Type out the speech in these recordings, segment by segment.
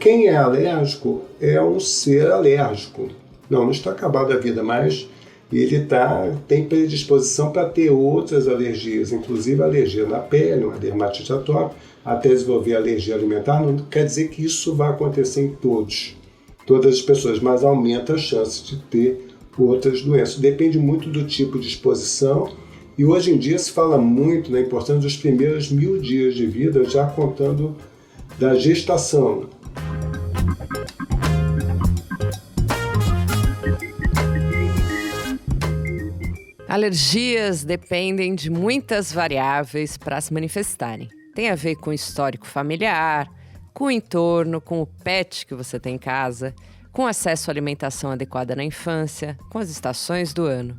quem é alérgico é um ser alérgico. Não está acabada a vida, mas ele tem predisposição para ter outras alergias, inclusive alergia na pele, uma dermatite atópica, até desenvolver alergia alimentar. Não quer dizer que isso vai acontecer em todas as pessoas, mas aumenta a chance de ter outras doenças. Depende muito do tipo de exposição, e hoje em dia se fala muito da importância dos primeiros 1000 dias de vida, já contando da gestação. Alergias dependem de muitas variáveis para se manifestarem. Tem a ver com o histórico familiar, com o entorno, com o pet que você tem em casa, com acesso à alimentação adequada na infância, com as estações do ano.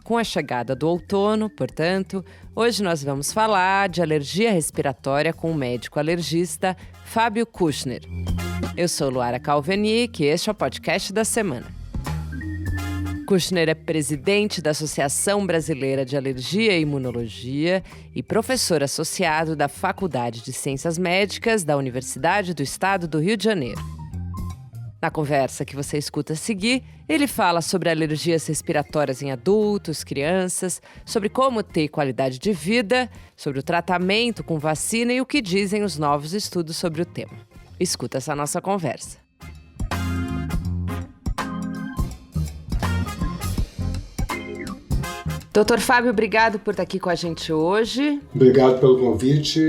Com a chegada do outono, portanto, hoje nós vamos falar de alergia respiratória com o médico alergista Fábio Kushner. Eu sou Luara Calvenic e este é o podcast da semana. Kushner é presidente da Associação Brasileira de Alergia e Imunologia e professor associado da Faculdade de Ciências Médicas da Universidade do Estado do Rio de Janeiro. Na conversa que você escuta a seguir, ele fala sobre alergias respiratórias em adultos, crianças, sobre como ter qualidade de vida, sobre o tratamento com vacina e o que dizem os novos estudos sobre o tema. Escuta essa nossa conversa. Doutor Fábio, obrigado por estar aqui com a gente hoje. Obrigado pelo convite,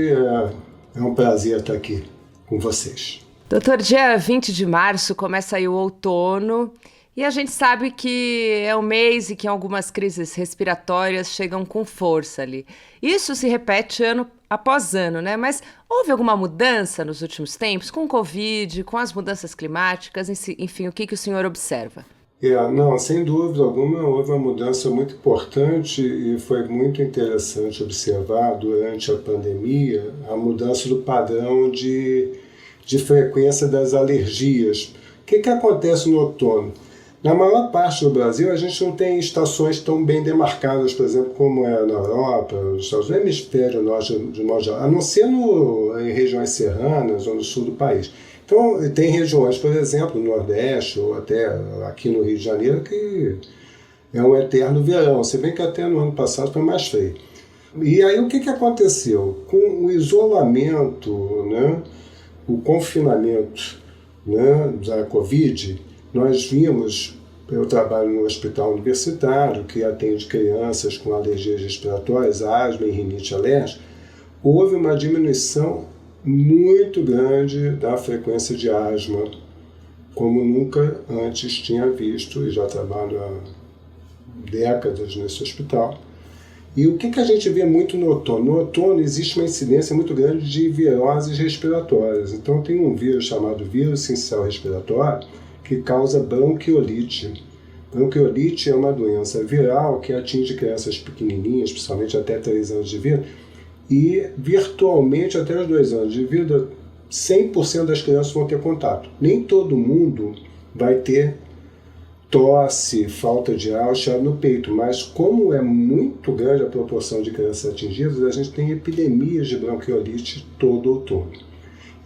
é um prazer estar aqui com vocês. Doutor, dia 20 de março começa aí o outono e a gente sabe que é um mês e que algumas crises respiratórias chegam com força ali. Isso se repete ano após ano, né? Mas houve alguma mudança nos últimos tempos com o Covid, com as mudanças climáticas, enfim, o que o senhor observa? Não, sem dúvida alguma, houve uma mudança muito importante e foi muito interessante observar durante a pandemia a mudança do padrão de frequência das alergias. O que acontece no outono? Na maior parte do Brasil, a gente não tem estações tão bem demarcadas, por exemplo, como é na Europa, nos Estados Unidos, no hemisfério norte, de modo geral, a não ser em regiões serranas ou no sul do país. Então, tem regiões, por exemplo, no Nordeste ou até aqui no Rio de Janeiro, que é um eterno verão, se bem que até no ano passado foi mais frio. E aí o que aconteceu? Com o isolamento, né, o confinamento, né, da Covid, nós vimos, eu trabalho no hospital universitário, que atende crianças com alergias respiratórias, asma e rinite alérgica, houve uma diminuição muito grande da frequência de asma, como nunca antes tinha visto, e já trabalho há décadas nesse hospital. E o que a gente vê muito no outono? No outono existe uma incidência muito grande de viroses respiratórias. Então tem um vírus chamado vírus sincicial respiratório que causa bronquiolite. Bronquiolite é uma doença viral que atinge crianças pequenininhas, principalmente até 3 anos de vida, e virtualmente até os 2 anos de vida, 100% das crianças vão ter contato. Nem todo mundo vai ter tosse, falta de ar, chiado no peito, mas como é muito grande a proporção de crianças atingidas, a gente tem epidemias de bronquiolite todo outono.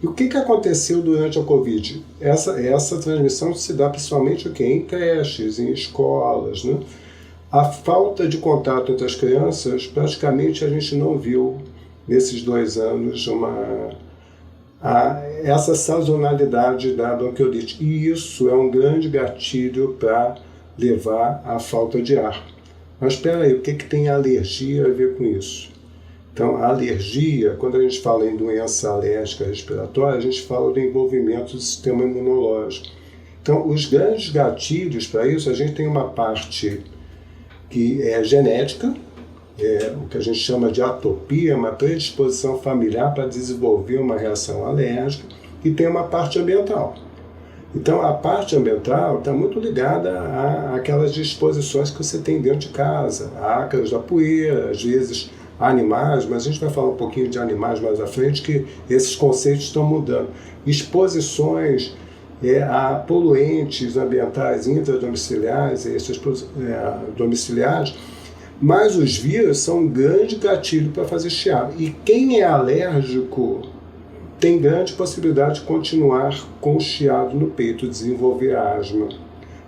E o que aconteceu durante a Covid? Essa transmissão se dá principalmente em creches, em escolas, né? A falta de contato entre as crianças, praticamente a gente não viu nesses 2 anos essa sazonalidade da bronquiolite. E isso é um grande gatilho para levar à falta de ar. Mas espera aí, o que tem alergia a ver com isso? Então, a alergia, quando a gente fala em doença alérgica respiratória, a gente fala do envolvimento do sistema imunológico. Então, os grandes gatilhos para isso, a gente tem uma parte que é genética, o que a gente chama de atopia, uma predisposição familiar para desenvolver uma reação alérgica, e tem uma parte ambiental. Então, a parte ambiental está muito ligada àquelas disposições que você tem dentro de casa, ácaros da poeira, às vezes animais, mas a gente vai falar um pouquinho de animais mais à frente, que esses conceitos estão mudando. Exposições a poluentes ambientais intradomiciliares, domiciliares, mas os vírus são um grande gatilho para fazer chiado. E quem é alérgico tem grande possibilidade de continuar com chiado no peito, desenvolver asma.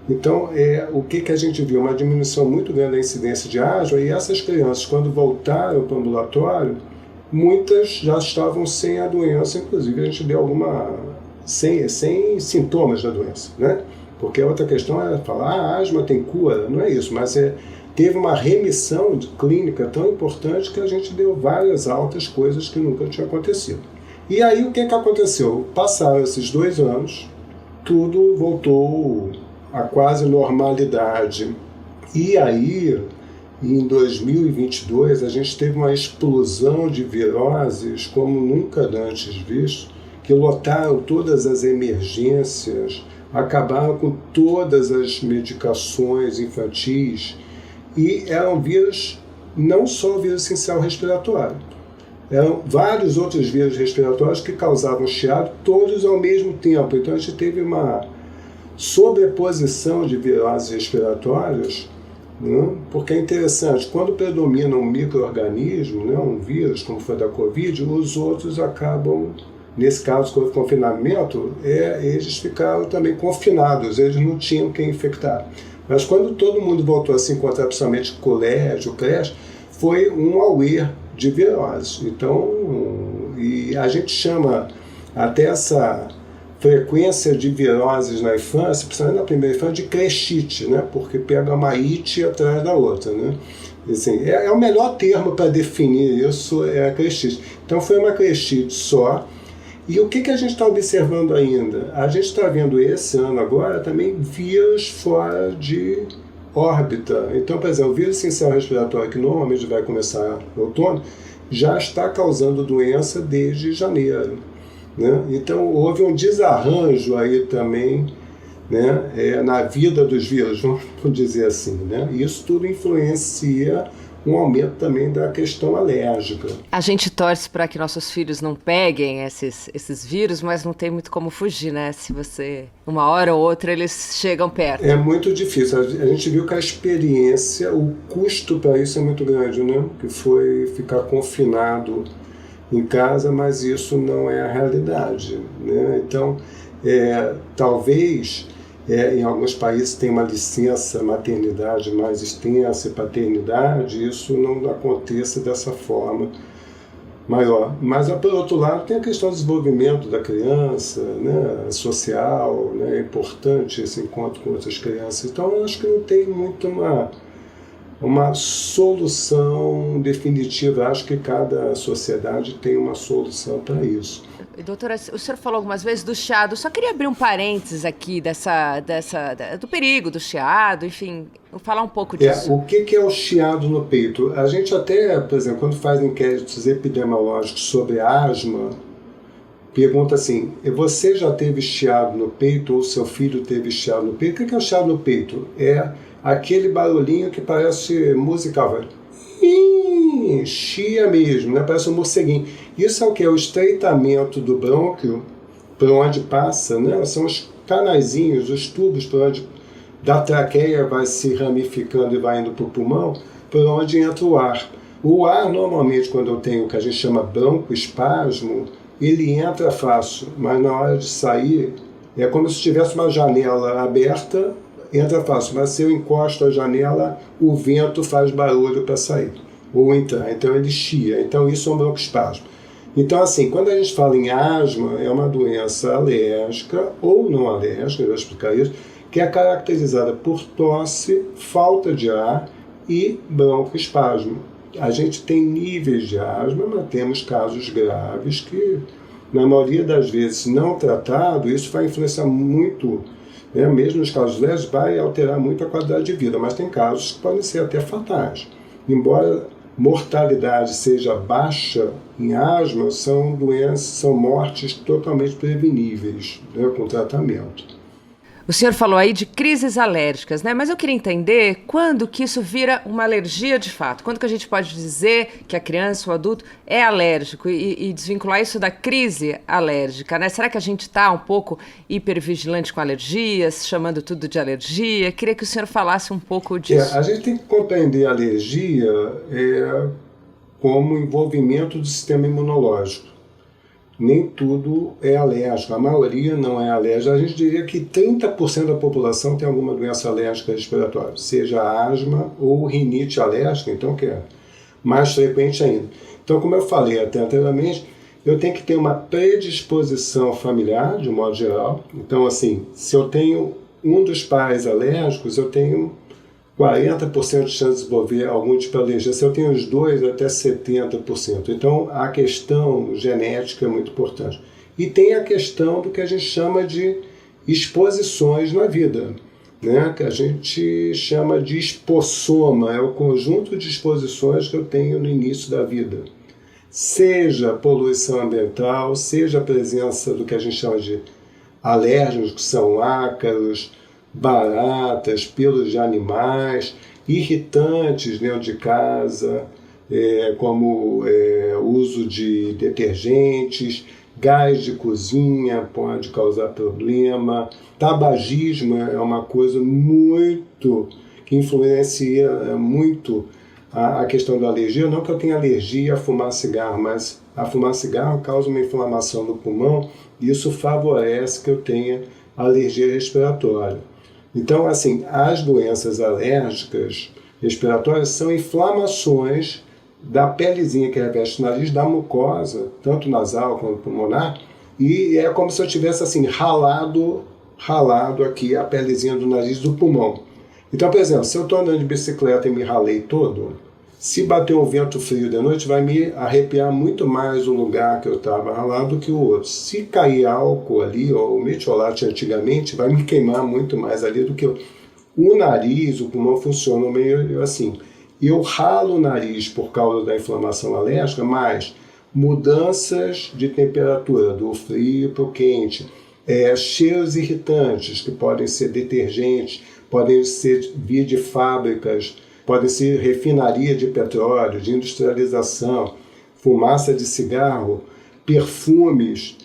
Então, o que a gente viu? Uma diminuição muito grande da incidência de asma, e essas crianças, quando voltaram para o ambulatório, muitas já estavam sem a doença, inclusive a gente deu sem sintomas da doença, né? Porque a outra questão é falar, a asma tem cura, não é isso, mas teve uma remissão clínica tão importante que a gente deu várias altas, coisas que nunca tinham acontecido. E aí o que aconteceu? Passaram esses 2 anos, tudo voltou à quase normalidade. E aí, em 2022, a gente teve uma explosão de viroses como nunca antes visto, que lotaram todas as emergências, acabaram com todas as medicações infantis, e eram vírus, não só o vírus essencial respiratório, eram vários outros vírus respiratórios que causavam chiado, todos ao mesmo tempo. Então a gente teve uma sobreposição de viroses respiratórias, né? Porque é interessante, quando predomina um micro-organismo, né, um vírus, como foi da Covid, os outros acabam, nesse caso, com o confinamento, eles ficaram também confinados, eles não tinham quem infectar. Mas quando todo mundo voltou a se encontrar, principalmente colégio, creche, foi um auê de viroses. Então, e a gente chama até essa frequência de viroses na infância, principalmente na primeira infância, de crechite, né? Porque pega uma ite atrás da outra, né? Assim, é o melhor termo para definir isso, é a crechite. Então foi uma crechite só. E o que a gente está observando ainda? A gente está vendo esse ano agora também vírus fora de órbita. Então, por exemplo, o vírus essencial respiratório, que normalmente vai começar no outono, já está causando doença desde janeiro, né? Então, houve um desarranjo aí também, né, na vida dos vírus, vamos dizer assim, né? Isso tudo influencia um aumento também da questão alérgica. A gente torce para que nossos filhos não peguem esses vírus, mas não tem muito como fugir, né? Se você, uma hora ou outra, eles chegam perto. É muito difícil. A gente viu que a experiência, o custo para isso é muito grande, né? Que foi ficar confinado em casa, mas isso não é a realidade, né? Então, talvez... em alguns países tem uma licença maternidade mais extensa e paternidade, isso não aconteça dessa forma maior. Mas, por outro lado, tem a questão do desenvolvimento da criança, né, social, né, é importante esse encontro com outras crianças. Então, eu acho que não tem muito uma solução definitiva. Acho que cada sociedade tem uma solução para isso. Doutora, o senhor falou algumas vezes do chiado. Eu só queria abrir um parênteses aqui do perigo do chiado, enfim, falar um pouco disso. O que é o chiado no peito? A gente até, por exemplo, quando faz inquéritos epidemiológicos sobre asma, pergunta assim, você já teve chiado no peito ou seu filho teve chiado no peito? O que é o chiado no peito? É aquele barulhinho que parece musical, chia mesmo, né? Parece um morceguinho. Isso é o que? É o estreitamento do brônquio, por onde passa, né? São os canaizinhos, os tubos por onde da traqueia vai se ramificando e vai indo para o pulmão, por onde entra o ar. O ar, normalmente, quando eu tenho o que a gente chama broncoespasmo, ele entra fácil, mas na hora de sair, é como se tivesse uma janela aberta, entra fácil, mas se eu encosto a janela, o vento faz barulho para sair, ou entrar, então ele chia, então isso é um broncoespasmo. Então, assim, quando a gente fala em asma, é uma doença alérgica ou não alérgica, eu vou explicar isso, que é caracterizada por tosse, falta de ar e broncoespasmo. A gente tem níveis de asma, mas temos casos graves que, na maioria das vezes não tratado, isso vai influenciar muito, né? Mesmo nos casos leves, vai alterar muito a qualidade de vida, mas tem casos que podem ser até fatais. Embora mortalidade seja baixa em asma, são doenças, são mortes totalmente preveníveis, né, com tratamento. O senhor falou aí de crises alérgicas, né? Mas eu queria entender quando que isso vira uma alergia de fato. Quando que a gente pode dizer que a criança, o adulto, é alérgico e desvincular isso da crise alérgica, né? Será que a gente está um pouco hipervigilante com alergias, chamando tudo de alergia? Queria que o senhor falasse um pouco disso. A gente tem que compreender a alergia como envolvimento do sistema imunológico. nem tudo é alérgico, a maioria não é alérgica. A gente diria que 30% da população tem alguma doença alérgica respiratória, seja asma ou rinite alérgica, então que é mais frequente ainda. Então, como eu falei até anteriormente, eu tenho que ter uma predisposição familiar, de modo geral. Então, assim, se eu tenho um dos pais alérgicos, eu tenho 40% de chance de desenvolver algum tipo de alergia. Se eu tenho os dois, até 70%. Então, a questão genética é muito importante. E tem a questão do que a gente chama de exposições na vida, né? Que a gente chama de espossoma, é o conjunto de exposições que eu tenho no início da vida. Seja poluição ambiental, seja a presença do que a gente chama de alérgenos, que são ácaros, baratas, pelos de animais, irritantes dentro de casa, como uso de detergentes, gás de cozinha pode causar problema, tabagismo é uma coisa muito que influencia muito a questão da alergia. Não que eu tenha alergia a fumar cigarro, mas a fumar cigarro causa uma inflamação no pulmão e isso favorece que eu tenha alergia respiratória. Então, assim, as doenças alérgicas respiratórias são inflamações da pelezinha que reveste o nariz, da mucosa, tanto nasal quanto pulmonar, e é como se eu tivesse assim, ralado aqui a pelezinha do nariz do pulmão. Então, por exemplo, se eu estou andando de bicicleta e me ralei todo, se bater um vento frio de noite, vai me arrepiar muito mais o lugar que eu estava ralado do que o outro. Se cair álcool ali, ou metiolate antigamente, vai me queimar muito mais ali do que o nariz, o pulmão funcionam meio assim. Eu ralo o nariz por causa da inflamação alérgica, mas mudanças de temperatura, do frio para o quente, cheiros irritantes, que podem ser detergentes, podem ser via de fábricas, podem ser refinaria de petróleo, de industrialização, fumaça de cigarro, perfumes.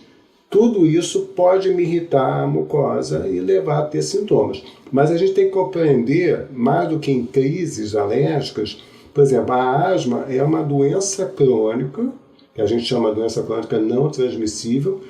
Tudo isso pode me irritar a mucosa e levar a ter sintomas. Mas a gente tem que compreender, mais do que em crises alérgicas, por exemplo, a asma é uma doença crônica, que a gente chama de doença crônica não transmissível,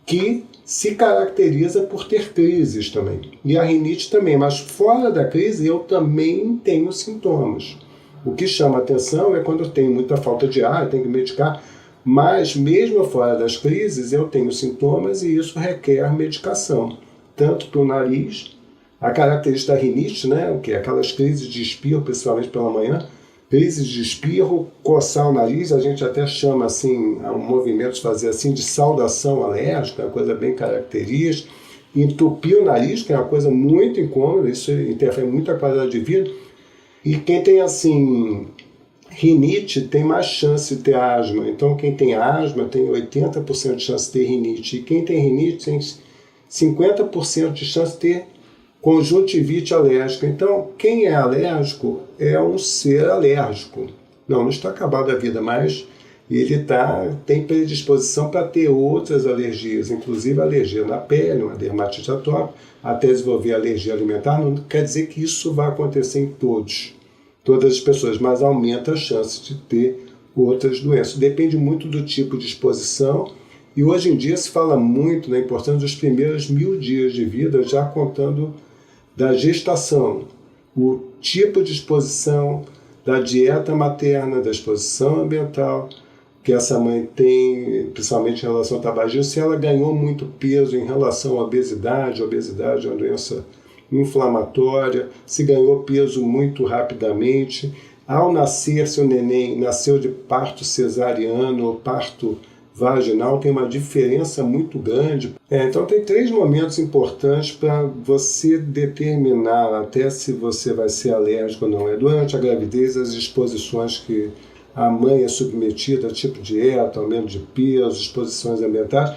que se caracteriza por ter crises também. E a rinite também, mas fora da crise eu também tenho sintomas. O que chama atenção é quando eu tenho muita falta de ar, eu tenho que medicar, mas mesmo fora das crises eu tenho sintomas e isso requer medicação. Tanto para o nariz, a característica da rinite, né, que é aquelas crises de espirro, principalmente pela manhã, crises de espirro, coçar o nariz, a gente até chama assim, um movimento de fazer assim, de saudação alérgica, uma coisa bem característica, entupir o nariz, que é uma coisa muito incômoda, isso interfere muito a qualidade de vida, e quem tem assim, rinite tem mais chance de ter asma, então quem tem asma tem 80% de chance de ter rinite, e quem tem rinite tem 50% de chance de ter conjuntivite alérgica. Então, quem é alérgico é um ser alérgico. Não está acabado a vida, mas ele tem predisposição para ter outras alergias, inclusive alergia na pele, uma dermatite atópica, até desenvolver alergia alimentar. Não quer dizer que isso vai acontecer em todas as pessoas, mas aumenta a chance de ter outras doenças. Depende muito do tipo de exposição. E hoje em dia se fala muito da importância dos primeiros 1000 dias de vida, já contando da gestação, o tipo de exposição, da dieta materna, da exposição ambiental que essa mãe tem, principalmente em relação ao tabagismo, se ela ganhou muito peso em relação à obesidade é uma doença inflamatória, se ganhou peso muito rapidamente, ao nascer, se o neném nasceu de parto cesariano ou parto vaginal, tem uma diferença muito grande. Então tem 3 momentos importantes para você determinar até se você vai ser alérgico ou não. É durante a gravidez, as exposições que a mãe é submetida, tipo dieta, aumento de peso, exposições ambientais,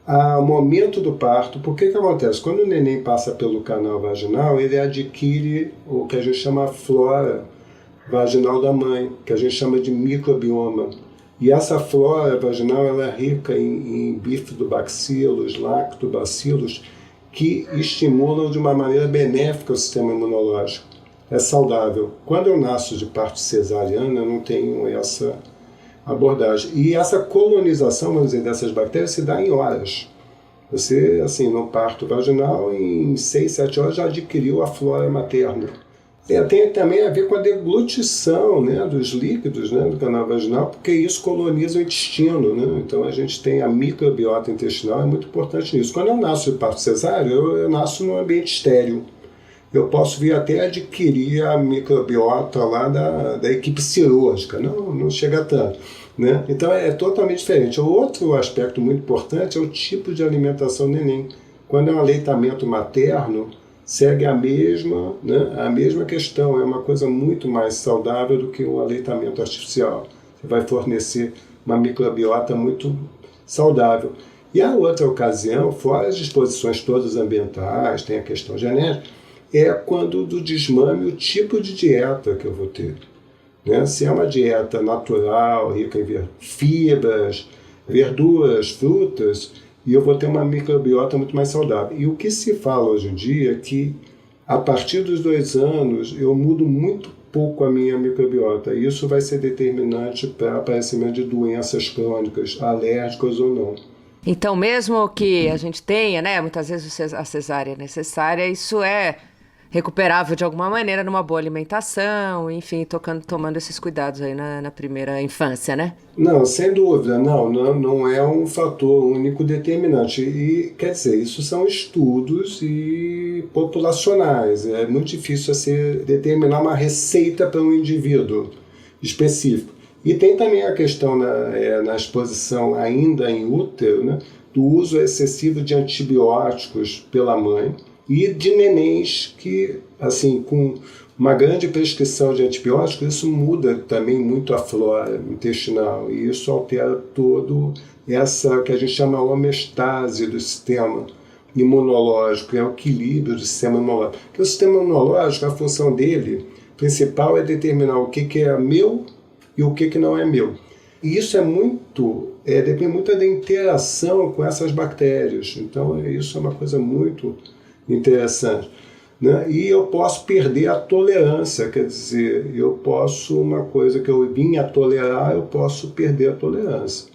ao momento do parto. Por que acontece? Quando o neném passa pelo canal vaginal, ele adquire o que a gente chama flora vaginal da mãe, que a gente chama de microbioma. E essa flora vaginal ela é rica em bifidobacilus, lactobacilos, que estimulam de uma maneira benéfica o sistema imunológico. É saudável. Quando eu nasço de parto cesariana, eu não tenho essa abordagem. E essa colonização, vamos dizer, dessas bactérias se dá em horas. Você, assim, no parto vaginal, em 6, 7 horas já adquiriu a flora materna. Tem também a ver com a deglutição, né, dos líquidos, né, do canal vaginal, porque isso coloniza o intestino, né? Então a gente tem a microbiota intestinal, é muito importante nisso. Quando eu nasço de parto cesáreo, eu nasço num ambiente estéril. Eu posso vir até adquirir a microbiota lá da equipe cirúrgica, não chega tanto, né? Então é totalmente diferente. O outro aspecto muito importante é o tipo de alimentação do neném. Quando é um aleitamento materno, segue a mesma, né, a mesma questão, é uma coisa muito mais saudável do que um aleitamento artificial. Você vai fornecer uma microbiota muito saudável. E a outra ocasião, fora as disposições todas ambientais, tem a questão genética, é quando do desmame o tipo de dieta que eu vou ter. Né? Se é uma dieta natural, rica em fibras, verduras, frutas, e eu vou ter uma microbiota muito mais saudável. E o que se fala hoje em dia é que, a partir dos 2 anos, eu mudo muito pouco a minha microbiota. E isso vai ser determinante para o aparecimento de doenças crônicas, alérgicas ou não. Então, mesmo que a gente tenha, né, muitas vezes a cesárea necessária, isso é recuperável de alguma maneira numa boa alimentação, enfim, tomando esses cuidados aí na primeira infância, né? Não, sem dúvida, não é um fator único determinante. E, quer dizer, isso são estudos populacionais. É muito difícil determinar uma receita para um indivíduo específico. E tem também a questão na exposição ainda em útero, né, do uso excessivo de antibióticos pela mãe, e de nenéns que, assim, com uma grande prescrição de antibióticos, isso muda também muito a flora intestinal e isso altera todo essa que a gente chama homeostase do sistema imunológico, é o equilíbrio do sistema imunológico. Porque o sistema imunológico, a função dele principal é determinar o que é meu e o que não é meu. E isso depende muito da interação com essas bactérias. Então, isso é uma coisa muito interessante, né? E eu posso perder a tolerância, quer dizer, uma coisa que eu vim a tolerar, eu posso perder a tolerância,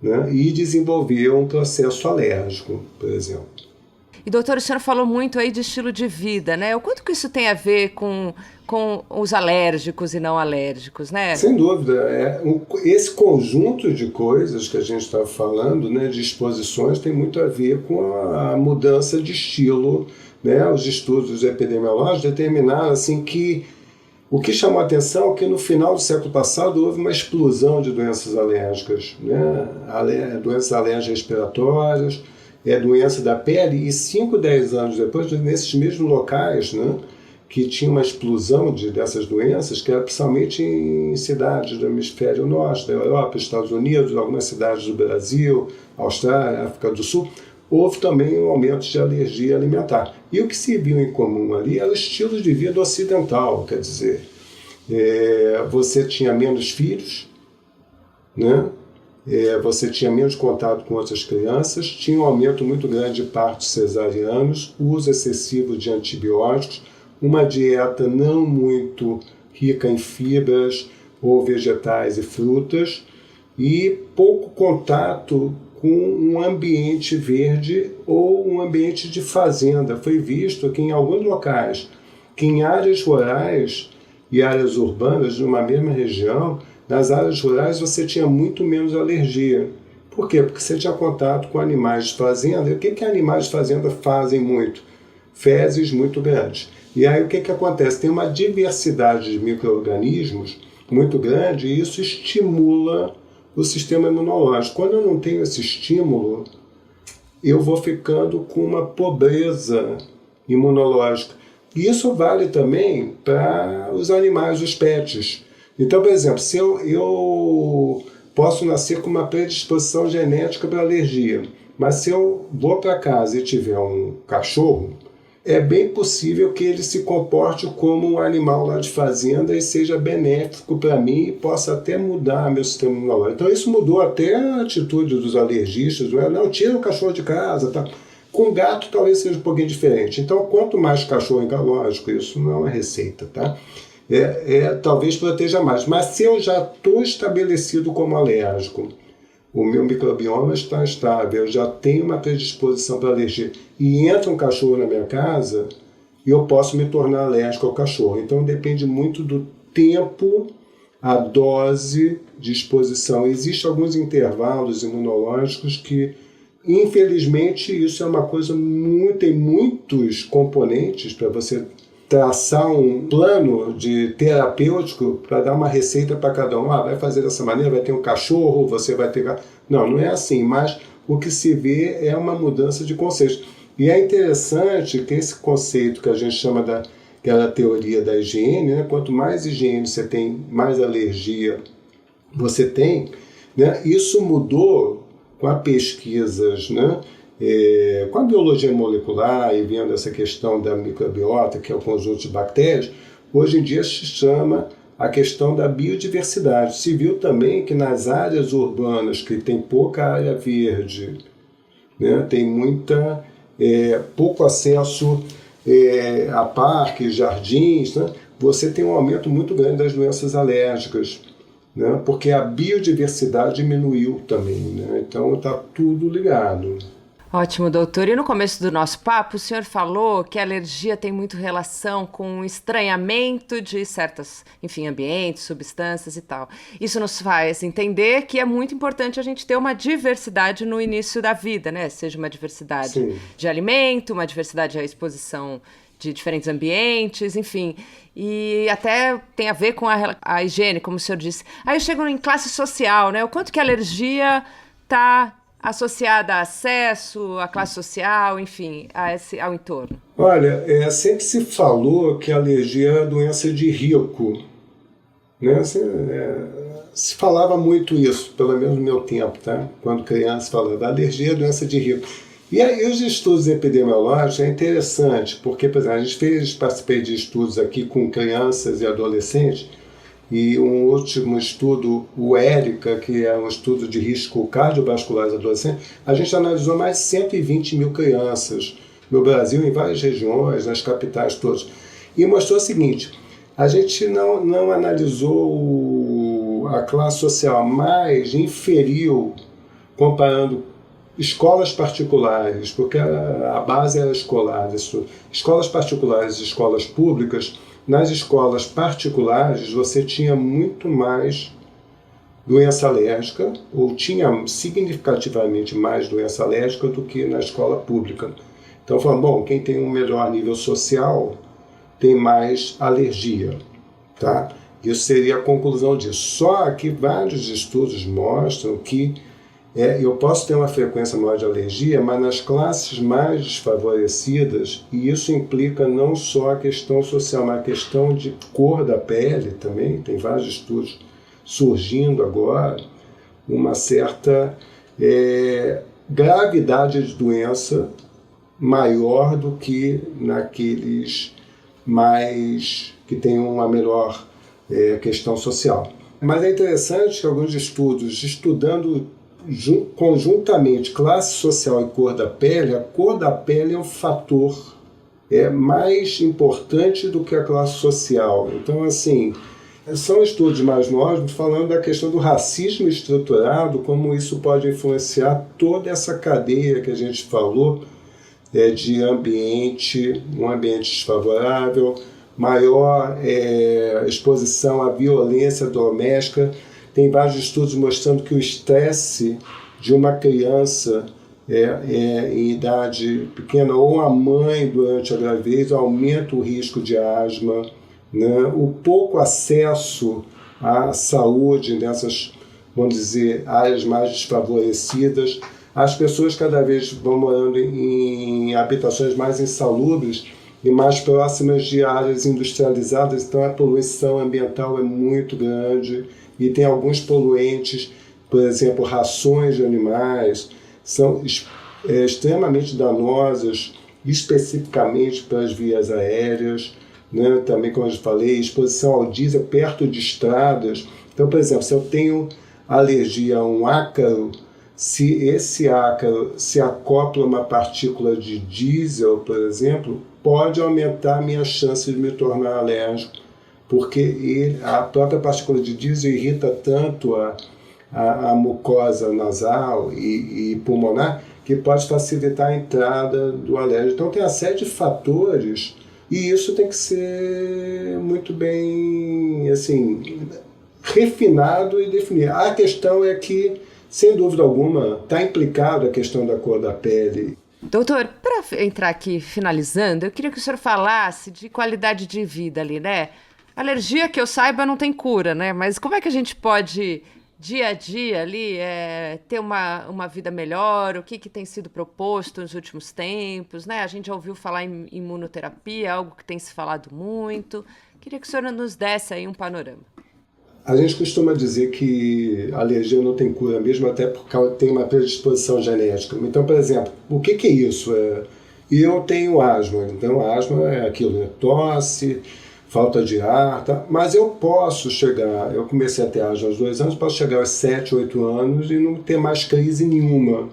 né? E desenvolver um processo alérgico, por exemplo. E, doutor, o senhor falou muito aí de estilo de vida, né? O quanto que isso tem a ver com os alérgicos e não alérgicos, né? Sem dúvida. Esse conjunto de coisas que a gente está falando, né, de exposições, tem muito a ver com a mudança de estilo, né? Os estudos epidemiológicos determinaram assim, que o que chamou a atenção é que no final do século passado houve uma explosão de doenças alérgicas, né? Doenças alérgicas respiratórias, doença da pele, e 5, 10 anos depois, nesses mesmos locais, né, que tinha uma explosão dessas doenças, que era principalmente em cidades do hemisfério norte, da Europa, Estados Unidos, algumas cidades do Brasil, Austrália, África do Sul, houve também um aumento de alergia alimentar. E o que se viu em comum ali era o estilo de vida ocidental, quer dizer, você tinha menos filhos, né? Você tinha menos contato com outras crianças, tinha um aumento muito grande de partos cesarianos, uso excessivo de antibióticos, uma dieta não muito rica em fibras ou vegetais e frutas e pouco contato com um ambiente verde ou um ambiente de fazenda. Foi visto que em alguns locais, que em áreas rurais e áreas urbanas de uma mesma região, nas áreas rurais você tinha muito menos alergia. Por quê? Porque você tinha contato com animais de fazenda. E o que animais de fazenda fazem muito? Fezes muito grandes. E aí o que acontece? Tem uma diversidade de micro-organismos muito grande e isso estimula o sistema imunológico. Quando eu não tenho esse estímulo, eu vou ficando com uma pobreza imunológica. E isso vale também para os animais, os pets. Então, por exemplo, se eu posso nascer com uma predisposição genética para alergia, mas se eu vou para casa e tiver um cachorro, é bem possível que ele se comporte como um animal lá de fazenda e seja benéfico para mim e possa até mudar meu sistema imunológico. Então isso mudou até a atitude dos alergistas, não, tira o cachorro de casa, tá? Com gato talvez seja um pouquinho diferente. Então quanto mais cachorro, lógico, isso não é uma receita, tá? talvez proteja mais. Mas se eu já estou estabelecido como alérgico, o meu microbioma está estável, eu já tenho uma predisposição para alergia, e entra um cachorro na minha casa, eu posso me tornar alérgico ao cachorro. Então depende muito do tempo, a dose de exposição. Existem alguns intervalos imunológicos que, infelizmente, isso é uma coisa tem muitos componentes para você traçar um plano de terapêutico para dar uma receita para cada um. Vai fazer dessa maneira, vai ter um cachorro, você vai ter... Não é assim, mas o que se vê é uma mudança de conceito. E é interessante que esse conceito que a gente chama daquela teoria da higiene, né? Quanto mais higiene você tem, mais alergia você tem, né? Isso mudou com as pesquisas, né? Com a biologia molecular e vendo essa questão da microbiota, que é o conjunto de bactérias. Hoje em dia se chama a questão da biodiversidade. Se viu também que nas áreas urbanas, que tem pouca área verde, né? Tem pouco acesso a parques, jardins, né? Você tem um aumento muito grande das doenças alérgicas, né? Porque a biodiversidade diminuiu também, né? Então está tudo ligado. Ótimo, doutor. E no começo do nosso papo, o senhor falou que a alergia tem muito relação com o estranhamento de certos, ambientes, substâncias e tal. Isso nos faz entender que é muito importante a gente ter uma diversidade no início da vida, né? Seja uma diversidade Sim. de alimento, uma diversidade à exposição de diferentes ambientes, enfim. E até tem a ver com a higiene, como o senhor disse. Aí eu chego em classe social, né? O quanto que a alergia está associada a acesso, à classe social, enfim, ao entorno? Olha, sempre se falou que a alergia é doença de rico, né? Se falava muito isso, pelo menos no meu tempo, tá? Quando criança falava, alergia é doença de rico. E aí os estudos epidemiológicos é interessante, porque, por exemplo, participei de estudos aqui com crianças e adolescentes, e um último estudo, o ERICA, que é um estudo de risco cardiovascular dos adolescentes, a gente analisou mais de 120 mil crianças no Brasil, em várias regiões, nas capitais todas, e mostrou o seguinte: a gente não analisou a classe social, mas inferiu, comparando escolas particulares, porque a base era escolar, escolas particulares e escolas públicas. Nas escolas particulares, você tinha muito mais doença alérgica, ou tinha significativamente mais doença alérgica do que na escola pública. Então, falando, quem tem um melhor nível social tem mais alergia, tá? Isso seria a conclusão disso. Só que vários estudos mostram que eu posso ter uma frequência maior de alergia, mas nas classes mais desfavorecidas, e isso implica não só a questão social, mas a questão de cor da pele também, tem vários estudos surgindo agora, uma certa gravidade de doença maior do que naqueles mais que têm uma melhor questão social. Mas é interessante que alguns estudos, estudando conjuntamente classe social e cor da pele, a cor da pele é um fator mais importante do que a classe social. Então, assim, são estudos mais novos falando da questão do racismo estruturado, como isso pode influenciar toda essa cadeia que a gente falou, de ambiente, um ambiente desfavorável, maior exposição à violência doméstica. Tem vários estudos mostrando que o estresse de uma criança em idade pequena ou a mãe durante a gravidez aumenta o risco de asma, né? O pouco acesso à saúde nessas, vamos dizer, áreas mais desfavorecidas. As pessoas cada vez vão morando em habitações mais insalubres e mais próximas de áreas industrializadas, então a poluição ambiental é muito grande. E tem alguns poluentes, por exemplo, rações de animais, são extremamente danosas, especificamente para as vias aéreas, né? Também, como eu falei, exposição ao diesel perto de estradas. Então, por exemplo, se eu tenho alergia a um ácaro, se esse ácaro se acopla a uma partícula de diesel, por exemplo, pode aumentar a minha chance de me tornar alérgico, porque a própria partícula de diesel irrita tanto a mucosa nasal e pulmonar que pode facilitar a entrada do alérgico. Então tem uma série de fatores e isso tem que ser muito bem assim, refinado e definido. A questão é que, sem dúvida alguma, está implicado a questão da cor da pele. Doutor, para entrar aqui finalizando, eu queria que o senhor falasse de qualidade de vida ali, né? Alergia, que eu saiba, não tem cura, né? Mas como é que a gente pode, dia a dia ali, ter uma vida melhor? O que tem sido proposto nos últimos tempos, né? A gente já ouviu falar em imunoterapia, algo que tem se falado muito. Queria que o senhor nos desse aí um panorama. A gente costuma dizer que a alergia não tem cura mesmo, até porque tem uma predisposição genética. Então, por exemplo, o que é isso? Eu tenho asma, então asma é aquilo, tosse, falta de ar, tá? Mas eu comecei a ter asma aos 2 anos, posso chegar aos 7, 8 anos e não ter mais crise nenhuma.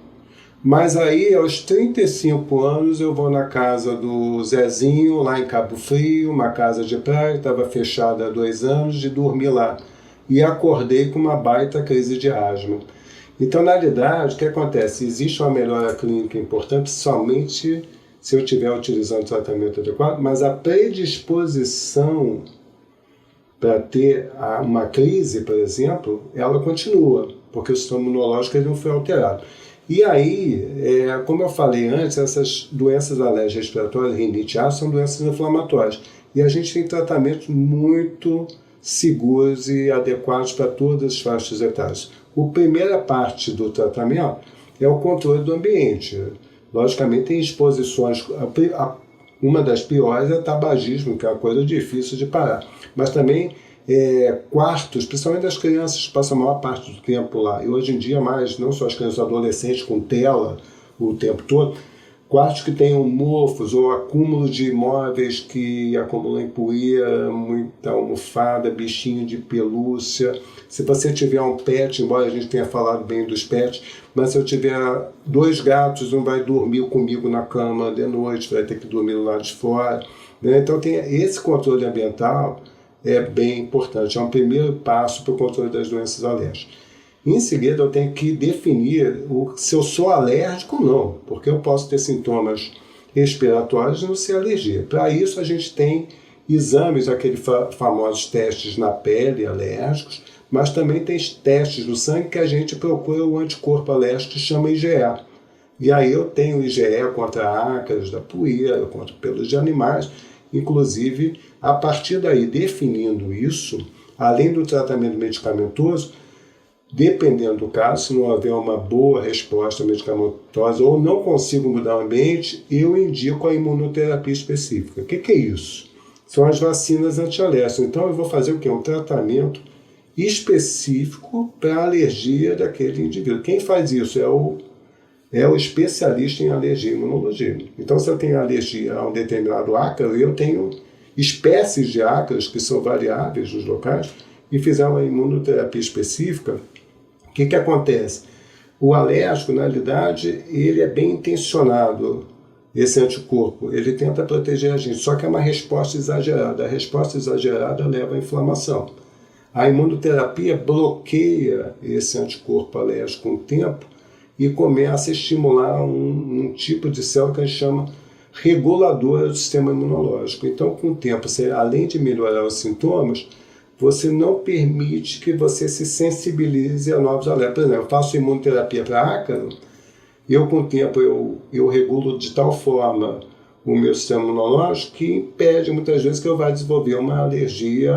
Mas aí, aos 35 anos, eu vou na casa do Zezinho, lá em Cabo Frio, uma casa de praia, estava fechada há 2 anos, de dormir lá. E acordei com uma baita crise de asma. Então, na realidade, o que acontece? Existe uma melhora clínica importante somente se eu estiver utilizando o tratamento adequado, mas a predisposição para ter uma crise, por exemplo, ela continua, porque o sistema imunológico não foi alterado. E aí, como eu falei antes, essas doenças alérgicas respiratórias, rinite, asma, são doenças inflamatórias. E a gente tem tratamentos muito seguros e adequados para todas as faixas etárias. A primeira parte do tratamento é o controle do ambiente. Logicamente, tem exposições. Uma das piores é o tabagismo, que é uma coisa difícil de parar. Mas também quartos, principalmente as crianças, passam a maior parte do tempo lá. E hoje em dia, mais, não só as crianças adolescentes com tela o tempo todo, quartos que tenham mofos ou acúmulo de imóveis que acumulam poeira, muita almofada, bichinho de pelúcia. Se você tiver um pet, embora a gente tenha falado bem dos pets, mas se eu tiver 2 gatos, não vai dormir comigo na cama de noite, vai ter que dormir do lado de fora. Né? Então tem esse controle ambiental é bem importante. É um primeiro passo para o controle das doenças alérgicas. Em seguida, eu tenho que definir se eu sou alérgico ou não, porque eu posso ter sintomas respiratórios e não ser alergia. Para isso, a gente tem exames, aqueles famosos testes na pele alérgicos, mas também tem testes no sangue que a gente procura o anticorpo alérgico que chama IgE. E aí eu tenho IgE contra ácaros da poeira, contra pelos de animais. Inclusive, a partir daí, definindo isso, além do tratamento medicamentoso, dependendo do caso, se não houver uma boa resposta medicamentosa ou não consigo mudar o ambiente, eu indico a imunoterapia específica. O que é isso? São as vacinas antialérgicas. Então eu vou fazer o quê? Um tratamento específico para a alergia daquele indivíduo. Quem faz isso é o especialista em alergia e imunologia. Então, se eu tenho alergia a um determinado ácaro, eu tenho espécies de ácaros que são variáveis nos locais e fizer uma imunoterapia específica. O que acontece? O alérgico, na realidade, ele é bem intencionado, esse anticorpo. Ele tenta proteger a gente, só que é uma resposta exagerada. A resposta exagerada leva à inflamação. A imunoterapia bloqueia esse anticorpo alérgico com o tempo e começa a estimular um tipo de célula que a gente chama reguladora do sistema imunológico. Então, com o tempo, você, além de melhorar os sintomas, você não permite que você se sensibilize a novos alérgicos. Por exemplo, eu faço imunoterapia para ácaro, com o tempo eu regulo de tal forma o meu sistema imunológico que impede muitas vezes que eu vá desenvolver uma alergia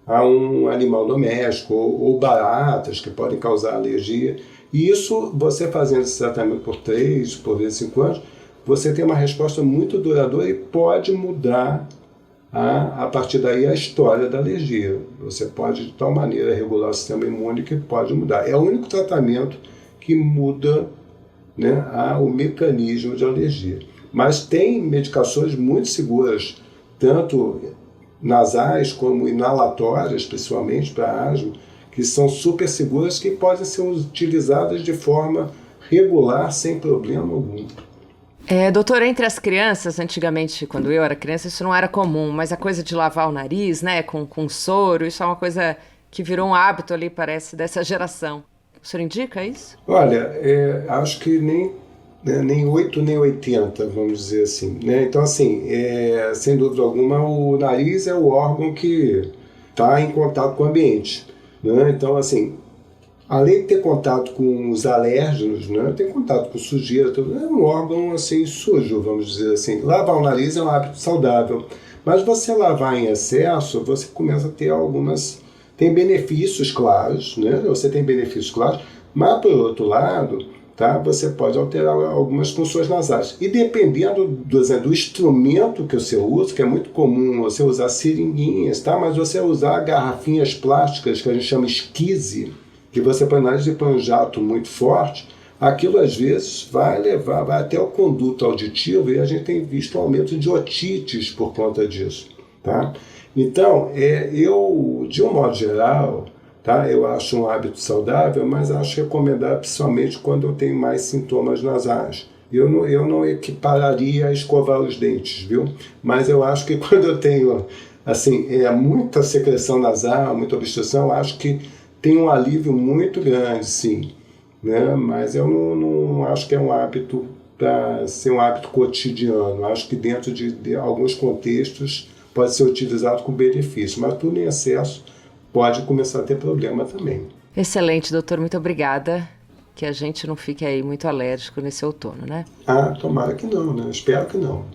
a um animal doméstico ou baratas que podem causar alergia. E isso, você fazendo esse tratamento por 3, por vezes 5 anos, você tem uma resposta muito duradoura e pode mudar a partir daí a história da alergia. Você pode de tal maneira regular o sistema imune que pode mudar. É o único tratamento que muda, né, o mecanismo de alergia. Mas tem medicações muito seguras, tanto nasais como inalatórias, principalmente para asma, que são super seguras, que podem ser utilizadas de forma regular, sem problema algum. Doutor, entre as crianças, antigamente, quando eu era criança, isso não era comum, mas a coisa de lavar o nariz, né, com soro, isso é uma coisa que virou um hábito ali, parece, dessa geração. O senhor indica isso? Olha, acho que nem 8 nem 80, vamos dizer assim, né? Então, assim, sem dúvida alguma, o nariz é o órgão que está em contato com o ambiente, né? Então, assim, além de ter contato com os alérgenos, né, tem contato com sujeira, é um órgão assim sujo, vamos dizer assim. Lavar o nariz é um hábito saudável, mas você lavar em excesso, você começa a ter tem benefícios claros, né? Você tem benefícios claros, mas por outro lado, tá, você pode alterar algumas funções nasais. E dependendo do instrumento que você usa, que é muito comum você usar seringuinhas, tá? Mas você usar garrafinhas plásticas, que a gente chama esquise, que você põe nariz e põe um jato muito forte, aquilo às vezes vai até o conduto auditivo e a gente tem visto um aumento de otites por conta disso, tá? Então, eu, de um modo geral, tá, eu acho um hábito saudável, mas acho recomendável principalmente quando eu tenho mais sintomas nasais. Eu não equipararia a escovar os dentes, viu? Mas eu acho que quando eu tenho assim, muita secreção nasal, muita obstrução, acho que tem um alívio muito grande, sim, né? Mas eu não acho que é um hábito para ser um hábito cotidiano. Acho que dentro de alguns contextos pode ser utilizado com benefício, mas tudo em excesso pode começar a ter problema também. Excelente, doutor. Muito obrigada. Que a gente não fique aí muito alérgico nesse outono, né? Tomara que não, né? Espero que não.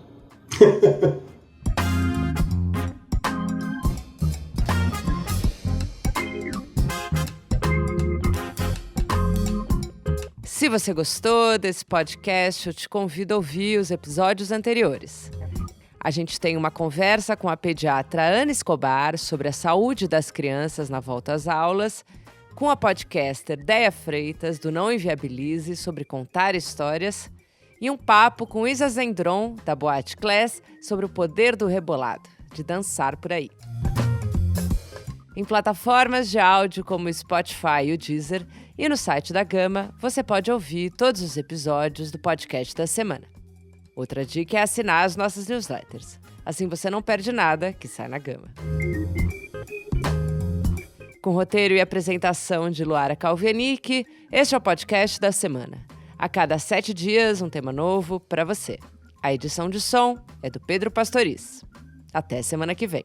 Se você gostou desse podcast, eu te convido a ouvir os episódios anteriores. A gente tem uma conversa com a pediatra Ana Escobar sobre a saúde das crianças na volta às aulas, com a podcaster Déia Freitas, do Não Inviabilize, sobre contar histórias, e um papo com Isa Zendron, da Boate Class, sobre o poder do rebolado, de dançar por aí. Em plataformas de áudio como o Spotify e o Deezer, e no site da Gama, você pode ouvir todos os episódios do podcast da semana. Outra dica é assinar as nossas newsletters. Assim você não perde nada que sai na Gama. Com roteiro e apresentação de Luara Calvianic, este é o podcast da semana. A cada 7 dias, um tema novo para você. A edição de som é do Pedro Pastoriz. Até semana que vem.